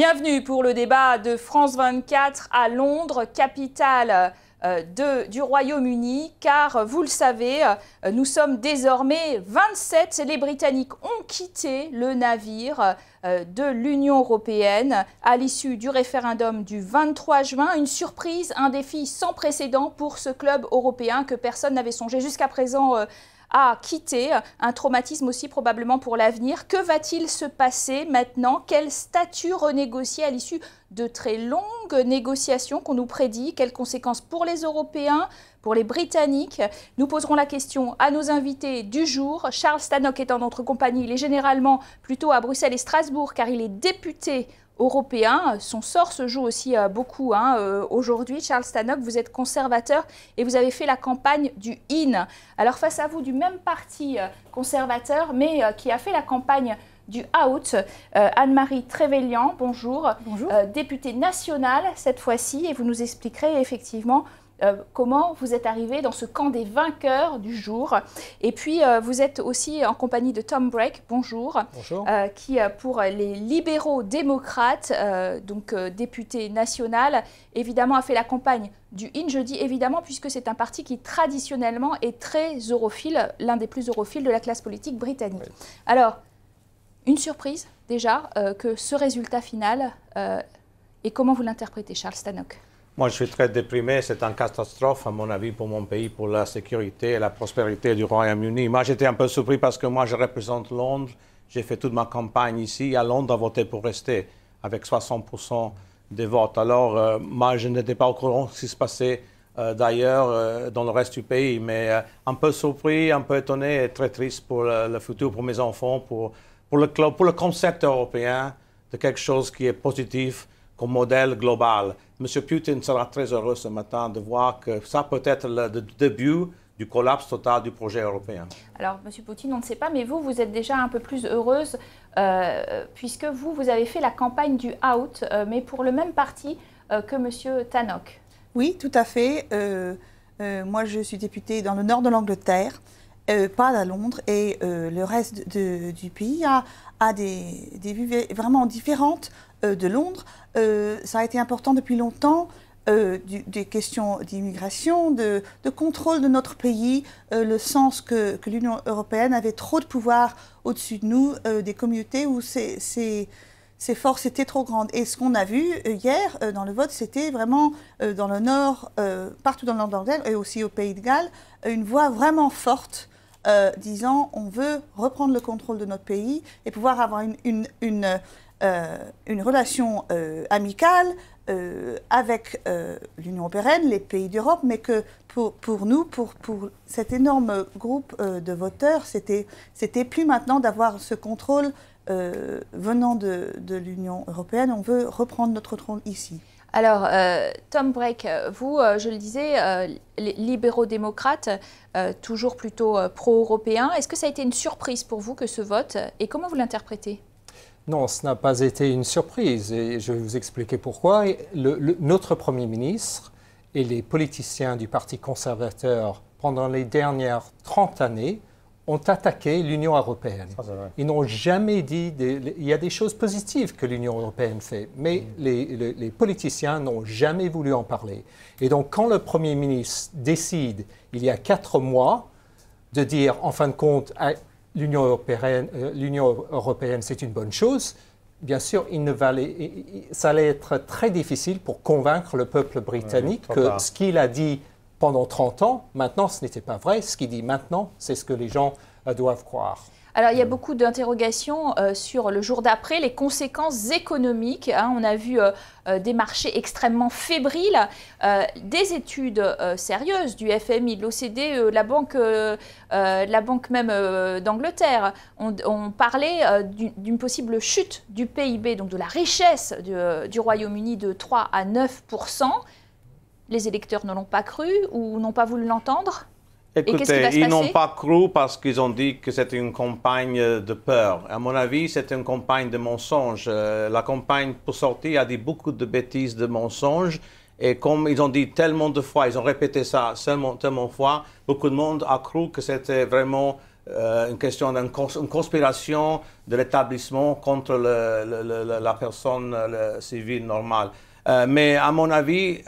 Bienvenue pour le débat de France 24 à Londres, capitale du Royaume-Uni, car vous le savez, nous sommes désormais 27 et les Britanniques ont quitté le navire de l'Union européenne à l'issue du référendum du 23 juin. Une surprise, un défi sans précédent pour ce club européen que personne n'avait songé jusqu'à présent à quitter, un traumatisme aussi probablement pour l'avenir. Que va-t-il se passer maintenant? Quel statut renégocier à l'issue de très longues négociations qu'on nous prédit? Quelles conséquences pour les Européens, pour les Britanniques? Nous poserons la question à nos invités du jour. Charles Tannock est en notre compagnie. Il est généralement plutôt à Bruxelles et Strasbourg car il est député européen. Son sort se joue aussi beaucoup aujourd'hui. Charles Tannock, vous êtes conservateur et vous avez fait la campagne du In. Alors face à vous, du même parti conservateur, mais qui a fait la campagne du Out, Anne-Marie Trevelyan, bonjour. Bonjour. Députée nationale cette fois-ci, et vous nous expliquerez effectivement comment vous êtes arrivé dans ce camp des vainqueurs du jour. Et puis, vous êtes aussi en compagnie de Tom Brake, bonjour. Bonjour. Qui, pour les libéraux démocrates, donc député national, évidemment a fait la campagne du In. Je dis évidemment puisque c'est un parti qui traditionnellement est très europhile, l'un des plus europhiles de la classe politique britannique. Oui. Alors, une surprise déjà, que ce résultat final, et comment vous l'interprétez, Charles Tannock? Moi, je suis très déprimé. C'est une catastrophe, à mon avis, pour mon pays, pour la sécurité et la prospérité du Royaume-Uni. Moi, j'étais un peu surpris parce que moi, je représente Londres. J'ai fait toute ma campagne ici, à Londres, à voter pour rester, avec 60% des votes. Alors, moi, je n'étais pas au courant de ce qui se passait d'ailleurs dans le reste du pays. Mais un peu surpris, un peu étonné et très triste pour le futur, pour mes enfants, pour le concept européen de quelque chose qui est positif comme modèle global. M. Poutine sera très heureux ce matin de voir que ça peut être le début du collapse total du projet européen. Alors, M. Poutine, on ne sait pas, mais vous, vous êtes déjà un peu plus heureuse puisque vous avez fait la campagne du Out, mais pour le même parti que M. Tannock. Oui, tout à fait. Moi, je suis députée dans le nord de l'Angleterre, pas à Londres, et le reste du pays a des vues vraiment différentes de Londres. Ça a été important depuis longtemps, des questions d'immigration, de contrôle de notre pays, le sens que l'Union européenne avait trop de pouvoir au-dessus de nous, des communautés où ces forces étaient trop grandes. Et ce qu'on a vu hier dans le vote, c'était vraiment dans le Nord, partout dans le Nord de l'Angleterre et aussi au Pays de Galles, une voix vraiment forte disant on veut reprendre le contrôle de notre pays et pouvoir avoir une relation amicale avec l'Union européenne, les pays d'Europe, mais que pour nous, pour cet énorme groupe de voteurs, c'était plus maintenant d'avoir ce contrôle venant de l'Union européenne. On veut reprendre notre trône ici. Alors, Tom Brake, vous, je le disais, les libéraux démocrates, toujours plutôt pro-européens. Est-ce que ça a été une surprise pour vous que ce vote, et comment vous l'interprétez? Non, ce n'a pas été une surprise et je vais vous expliquer pourquoi. Notre Premier ministre et les politiciens du Parti conservateur, pendant les dernières 30 années, ont attaqué l'Union européenne. Ils n'ont jamais dit... Il y a des choses positives que l'Union européenne fait, mais les politiciens n'ont jamais voulu en parler. Et donc, quand le Premier ministre décide, il y a 4 mois, de dire, en fin de compte, l'Union européenne, c'est une bonne chose, bien sûr, ça allait être très difficile pour convaincre le peuple britannique que ce qu'il a dit pendant 30 ans, maintenant, ce n'était pas vrai. Ce qu'il dit maintenant, c'est ce que les gens doivent croire. Alors, il y a beaucoup d'interrogations sur le jour d'après, les conséquences économiques. Hein, on a vu des marchés extrêmement fébriles, des études sérieuses du FMI, de l'OCDE, la banque même d'Angleterre. On parlait d'une possible chute du PIB, donc de la richesse du Royaume-Uni de 3 à 9%. Les électeurs ne l'ont pas cru ou n'ont pas voulu l'entendre? Écoutez, ils n'ont pas cru parce qu'ils ont dit que c'était une campagne de peur. À mon avis, c'est une campagne de mensonges. La campagne pour sortir a dit beaucoup de bêtises, de mensonges. Et comme ils ont dit tellement de fois, ils ont répété ça tellement de fois, beaucoup de monde a cru que c'était vraiment une question d'une conspiration de l'établissement contre la personne civile normale. Mais à mon avis,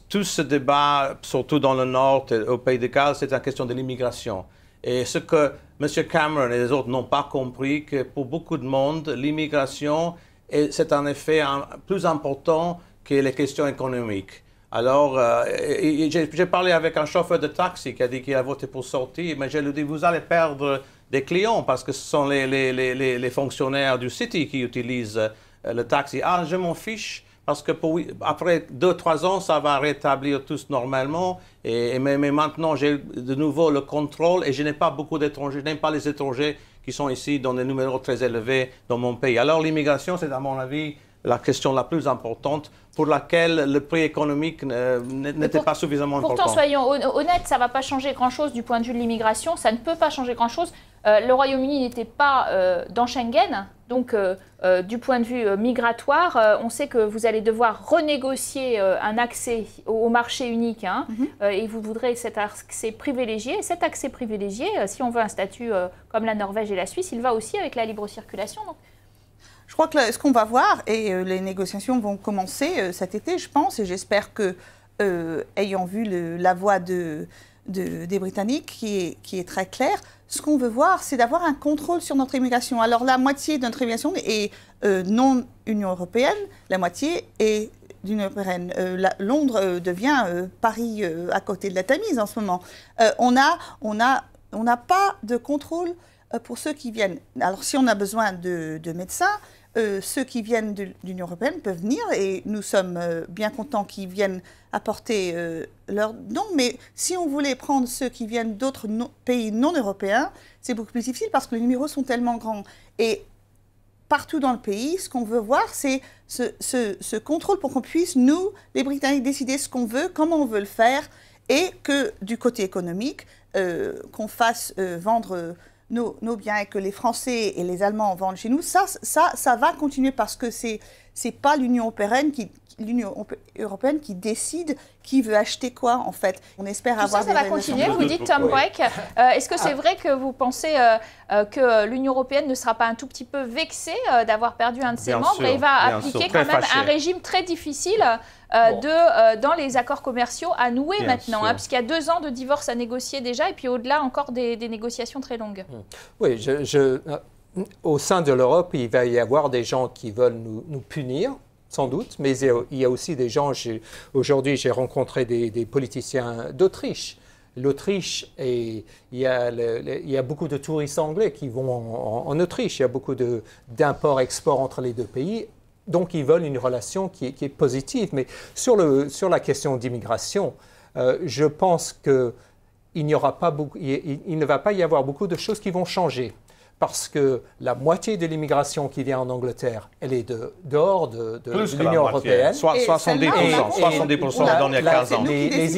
tout ce débat, surtout dans le Nord et au Pays de Galles, c'est une question de l'immigration. Et ce que M. Cameron et les autres n'ont pas compris, que pour beaucoup de monde, l'immigration, c'est un effet plus important que les questions économiques. Alors, j'ai parlé avec un chauffeur de taxi qui a dit qu'il a voté pour sortir, mais je lui ai dit, vous allez perdre des clients parce que ce sont les fonctionnaires du City qui utilisent le taxi. Ah, je m'en fiche parce que après 2-3 ans, ça va rétablir tout normalement. Mais maintenant, j'ai de nouveau le contrôle et je n'ai pas beaucoup d'étrangers. Je n'aime pas les étrangers qui sont ici dans des numéros très élevés dans mon pays. Alors, l'immigration, c'est à mon avis la question la plus importante pour laquelle le prix économique n'était pas suffisamment important. Pourtant, soyons honnêtes, ça ne va pas changer grand-chose du point de vue de l'immigration. Ça ne peut pas changer grand-chose. Le Royaume-Uni n'était pas dans Schengen. Donc, du point de vue migratoire, on sait que vous allez devoir renégocier un accès au marché unique. Et vous voudrez cet accès privilégié. Et cet accès privilégié, si on veut un statut comme la Norvège et la Suisse, il va aussi avec la libre circulation. Donc, je crois que ce qu'on va voir, et les négociations vont commencer cet été, je pense, et j'espère que, ayant vu la voix des Britanniques, qui est très claire, ce qu'on veut voir, c'est d'avoir un contrôle sur notre immigration. Alors, la moitié de notre immigration est non Union européenne, la moitié est d'Union européenne. Londres devient Paris à côté de la Tamise en ce moment. On n'a pas de contrôle pour ceux qui viennent. Alors, si on a besoin de médecins, ceux qui viennent de l'Union européenne peuvent venir et nous sommes bien contents qu'ils viennent apporter leur don. Mais si on voulait prendre ceux qui viennent d'autres pays non européens, c'est beaucoup plus difficile parce que les numéros sont tellement grands. Et partout dans le pays, ce qu'on veut voir, c'est ce contrôle pour qu'on puisse, nous, les Britanniques, décider ce qu'on veut, comment on veut le faire et que du côté économique, qu'on fasse vendre nos biens et que les Français et les Allemands vendent chez nous, ça va continuer parce que c'est pas l'Union européenne qui décide qui veut acheter quoi, en fait. On espère avoir ça va continuer, vous dites, Tom Brake. Est-ce que c'est vrai que vous pensez que l'Union européenne ne sera pas un tout petit peu vexée d'avoir perdu un de ses membres et va appliquer quand même un régime très difficile dans les accords commerciaux à nouer maintenant, puisqu'il y a 2 ans de divorce à négocier déjà, et puis au-delà encore des négociations très longues. Oui, au sein de l'Europe, il va y avoir des gens qui veulent nous punir, sans doute, mais il y a aussi des gens, aujourd'hui j'ai rencontré des politiciens d'Autriche. L'Autriche, il y a beaucoup de touristes anglais qui vont en Autriche, il y a beaucoup d'import-export entre les deux pays, donc ils veulent une relation qui est positive. Mais sur la question d'immigration, je pense qu'il ne va pas y avoir beaucoup de choses qui vont changer. Parce que la moitié de l'immigration qui vient en Angleterre, elle est dehors de l'Union européenne. 70% dans les 15 ans. Les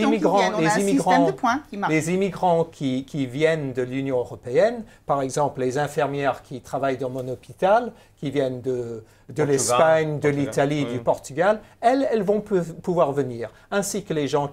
immigrants qui viennent de l'Union européenne, par exemple les infirmières qui travaillent dans mon hôpital, qui viennent de l'Espagne, de l'Italie, du Portugal, elles vont pouvoir venir, ainsi que les gens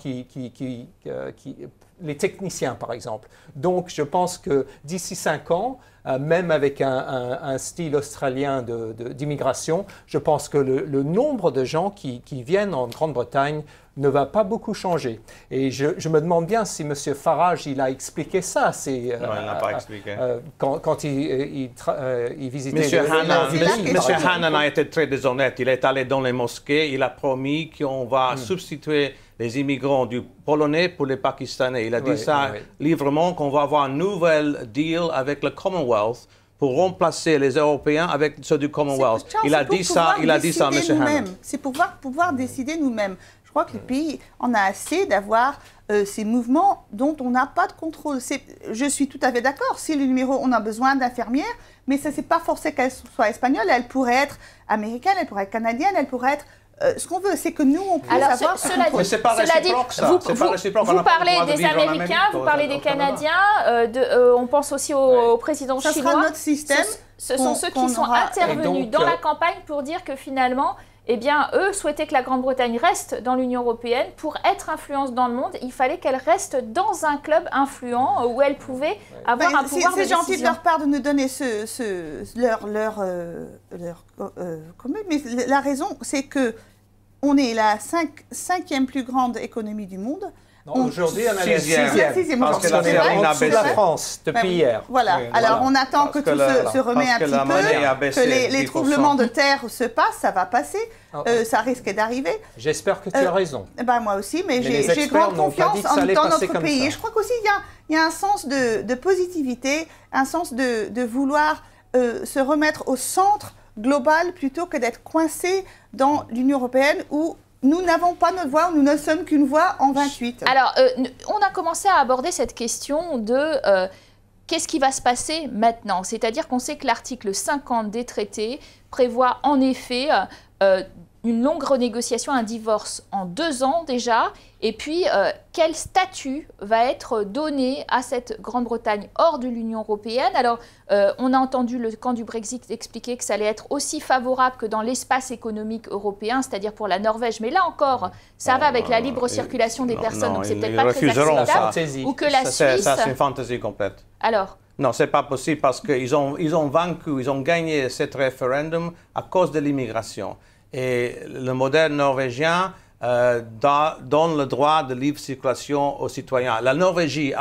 les techniciens, par exemple. Donc, je pense que d'ici 5 ans, même avec un style australien d'immigration, je pense que le nombre de gens qui viennent en Grande-Bretagne ne va pas beaucoup changer. Et je me demande bien si M. Farage, il a expliqué ça. Non, il n'a pas expliqué. Quand il visitait... M. Hannan a été très déshonnête. Il est allé dans les mosquées, il a promis qu'on va substituer les immigrants du Polonais pour les Pakistanais. Il a dit librement qu'on va avoir un nouvel deal avec le Commonwealth pour remplacer les Européens avec ceux du Commonwealth. Il a dit ça, M. Hannan. C'est pour pouvoir décider nous-mêmes. Je crois que le pays en a assez d'avoir ces mouvements dont on n'a pas de contrôle. Je suis tout à fait d'accord. Si le numéro, on a besoin d'infirmières, mais ce n'est pas forcé qu'elle soit espagnole. Elle pourrait être américaine, elle pourrait être canadienne, elle pourrait être... ce qu'on veut, c'est que nous, on puisse avoir... Mais c'est pas réciproque, ça. Vous parlez des Américains, vous parlez des Canadiens, on pense aussi au président chinois. Ça sera notre système. Ce sont ceux qui sont intervenus dans la campagne pour dire que finalement, eh bien, eux souhaitaient que la Grande-Bretagne reste dans l'Union européenne. Pour être influente dans le monde, il fallait qu'elle reste dans un club influent où elle pouvait avoir un pouvoir de décision. C'est gentil de leur part de nous donner leur commune, mais la raison, c'est que on est la cinquième plus grande économie du monde. Aujourd'hui, on est la sixième. Parce que la France depuis hier. Voilà. Alors, on attend que tout se remet un petit peu, que les troublements de terre se passent, ça va passer, ça risque d'arriver. J'espère que tu as raison. Moi aussi, mais j'ai grande confiance dans notre pays. Et je crois qu'aussi, il y a un sens de positivité, un sens de vouloir se remettre au centre global plutôt que d'être coincé dans l'Union européenne où nous n'avons pas notre voix, nous ne sommes qu'une voix en 28. Alors, on a commencé à aborder cette question de qu'est-ce qui va se passer maintenant? C'est-à-dire qu'on sait que l'article 50 des traités prévoit en effet une longue renégociation, un divorce en 2 ans déjà, et puis quel statut va être donné à cette Grande-Bretagne hors de l'Union européenne? Alors, on a entendu le camp du Brexit expliquer que ça allait être aussi favorable que dans l'espace économique européen, c'est-à-dire pour la Norvège, mais là encore, ça va avec la libre circulation des personnes, donc c'est peut-être pas très acceptable. Ou que la Suisse... Ça, c'est une fantaisie complète. Alors non, ce n'est pas possible parce qu'ils ont vaincu, ils ont gagné ce référendum à cause de l'immigration. Et le modèle norvégien donne le droit de libre circulation aux citoyens. La Norvège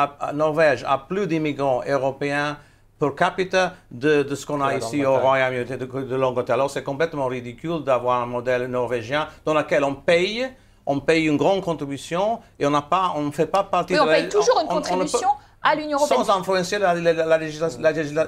a plus d'immigrants européens per capita de ce qu'on a ici au Royaume-Uni, de l'Angleterre. Alors c'est complètement ridicule d'avoir un modèle norvégien dans lequel on paye une grande contribution et on ne fait pas partie de la... on paye toujours une contribution à l'Union européenne. Sans influencer la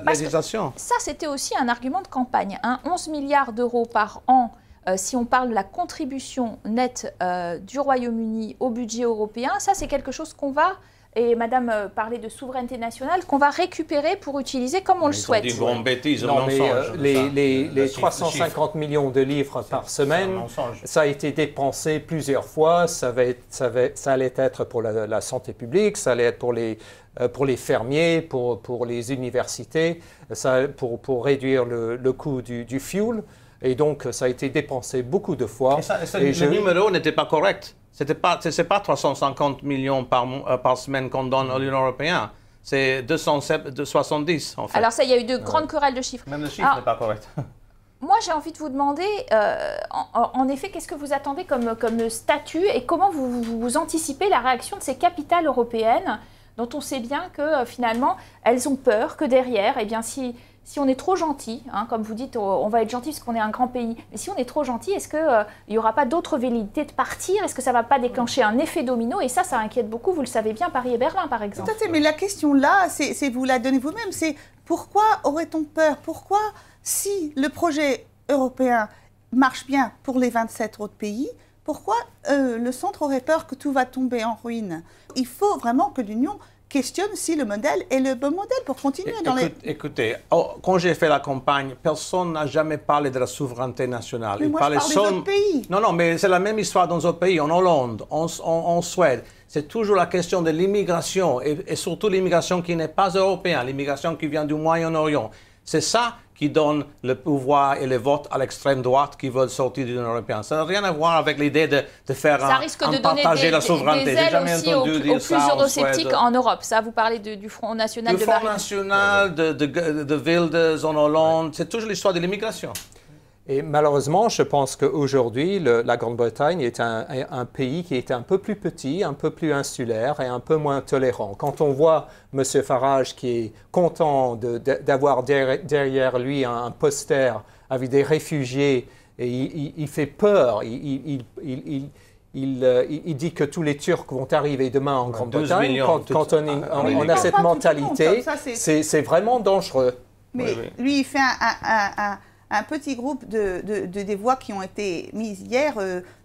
législation. Ça, c'était aussi un argument de campagne. 11 milliards d'euros par an. Si on parle de la contribution nette du Royaume-Uni au budget européen, ça c'est quelque chose qu'on va, et Madame parlait de souveraineté nationale, qu'on va récupérer pour utiliser comme on le souhaite. Ils ont dit bêtise, non, mais les 350 millions de livres par semaine, ça a été dépensé plusieurs fois, ça allait être pour la santé publique, ça allait être pour les fermiers, pour les universités, pour réduire le coût du fuel. Et donc, ça a été dépensé beaucoup de fois. Le numéro n'était pas correct. Ce n'est pas 350 millions par semaine qu'on donne à l'Union européenne. C'est 270, en fait. Alors ça, il y a eu de grandes querelles de chiffres. Même le chiffre n'est pas correct. Moi, j'ai envie de vous demander, en effet, qu'est-ce que vous attendez comme statut et comment vous anticipez la réaction de ces capitales européennes dont on sait bien que finalement, elles ont peur que derrière, eh bien, si on est trop gentil, comme vous dites, on va être gentil parce qu'on est un grand pays, mais si on est trop gentil, est-ce qu'il n'y aura pas d'autres velléités de partir? Est-ce que ça ne va pas déclencher un effet domino? Et ça inquiète beaucoup, vous le savez bien, Paris et Berlin, par exemple. Tout à fait, mais la question là, c'est vous la donnez vous-même, c'est pourquoi aurait-on peur? Pourquoi, si le projet européen marche bien pour les 27 autres pays, pourquoi le centre aurait peur que tout va tomber en ruine? Il faut vraiment que l'Union questionne si le modèle est le bon modèle pour continuer dans les... Écoutez, quand j'ai fait la campagne, personne n'a jamais parlé de la souveraineté nationale. Mais moi, je parle des autres pays. Non, mais c'est la même histoire dans d'autres pays, en Hollande, en Suède. C'est toujours la question de l'immigration, et surtout l'immigration qui n'est pas européenne, l'immigration qui vient du Moyen-Orient. C'est ça qui donne le pouvoir et le vote à l'extrême droite qui veulent sortir de l'Union européenne. Ça n'a rien à voir avec l'idée de faire partager la souveraineté. Ça risque de donner des ailes aussi aux plus eurosceptiques en Europe. Ça, vous parlez du Front National de Marine. Du Front National, de Wilders en Hollande. C'est toujours l'histoire de l'immigration. Et malheureusement, je pense qu'aujourd'hui, la Grande-Bretagne est un pays qui est un peu plus petit, un peu plus insulaire et un peu moins tolérant. Quand on voit M. Farage qui est content d'avoir derrière lui un poster avec des réfugiés, et il fait peur, il dit que tous les Turcs vont arriver demain en Grande-Bretagne. Quand on a cette mentalité, c'est vraiment dangereux. Mais lui, il fait un petit groupe des voix qui ont été mises hier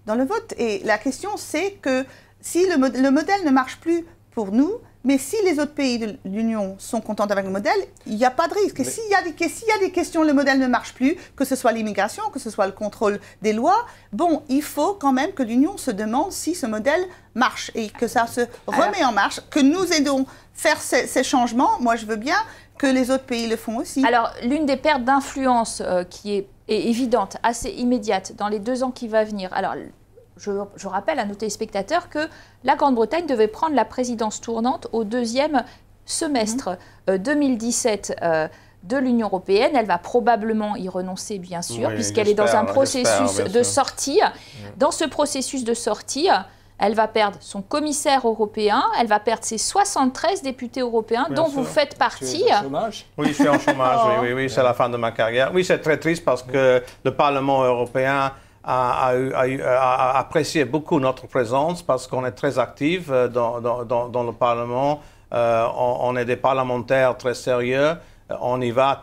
dans le vote. Et la question, c'est que si le modèle ne marche plus pour nous, mais si les autres pays de l'Union sont contents avec le modèle, il n'y a pas de risque. Et s'il y a des questions, le modèle ne marche plus, que ce soit l'immigration, que ce soit le contrôle des lois, bon, il faut quand même que l'Union se demande si ce modèle marche et que ça se remet en marche, que nous aidons faire ces changements. Moi, je veux bien que les autres pays le font aussi. Alors, l'une des pertes d'influence qui est évidente, assez immédiate, dans les 2 ans qui va venir. Alors, je rappelle à nos téléspectateurs que la Grande-Bretagne devait prendre la présidence tournante au 2e semestre 2017 de l'Union européenne. Elle va probablement y renoncer, bien sûr, oui, puisqu'elle est dans un processus de sortie. Oui. Dans ce processus de sortie, elle va perdre son commissaire européen, elle va perdre ses 73 députés européens Bien dont sûr. vous faites partie. Tu es au chômage? Oui, je suis en chômage, oui, c'est la fin de ma carrière. Oui, c'est très triste parce que le Parlement européen a apprécié beaucoup notre présence parce qu'on est très actifs dans le Parlement. On est des parlementaires très sérieux. On y va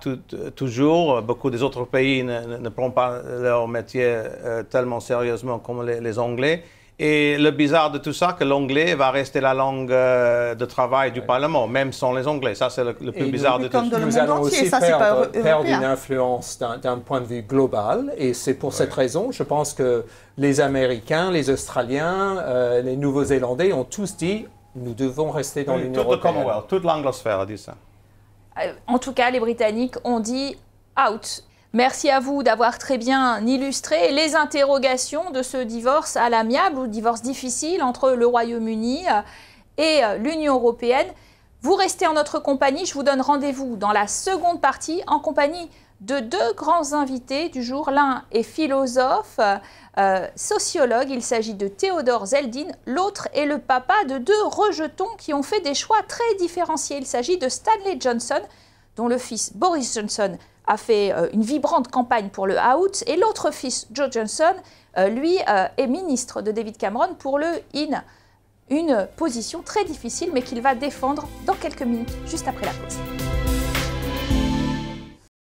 toujours. Beaucoup des autres pays ne prennent pas leur métier tellement sérieusement comme les Anglais. Et le bizarre de tout ça, que l'anglais va rester la langue de travail du Parlement, même sans les Anglais. Ça, c'est le plus bizarre de tout ça. Nous allons aussi perdre une influence d'un point de vue global. Et c'est pour cette raison, je pense que les Américains, les Australiens, les Nouveaux-Zélandais ont tous dit nous devons rester dans l'Union européenne. Tout le Commonwealth, toute l'anglosphère a dit ça. En tout cas, les Britanniques ont dit out. Merci à vous d'avoir très bien illustré les interrogations de ce divorce à l'amiable ou divorce difficile entre le Royaume-Uni et l'Union européenne. Vous restez en notre compagnie. Je vous donne rendez-vous dans la seconde partie en compagnie de 2 grands invités du jour. L'un est philosophe, sociologue. Il s'agit de Théodore Zeldin. L'autre est le papa de 2 rejetons qui ont fait des choix très différenciés. Il s'agit de Stanley Johnson, dont le fils Boris Johnson a fait une vibrante campagne pour le out, et l'autre fils, Joe Johnson, lui est ministre de David Cameron pour le In. Une position très difficile, mais qu'il va défendre dans quelques minutes, juste après la pause.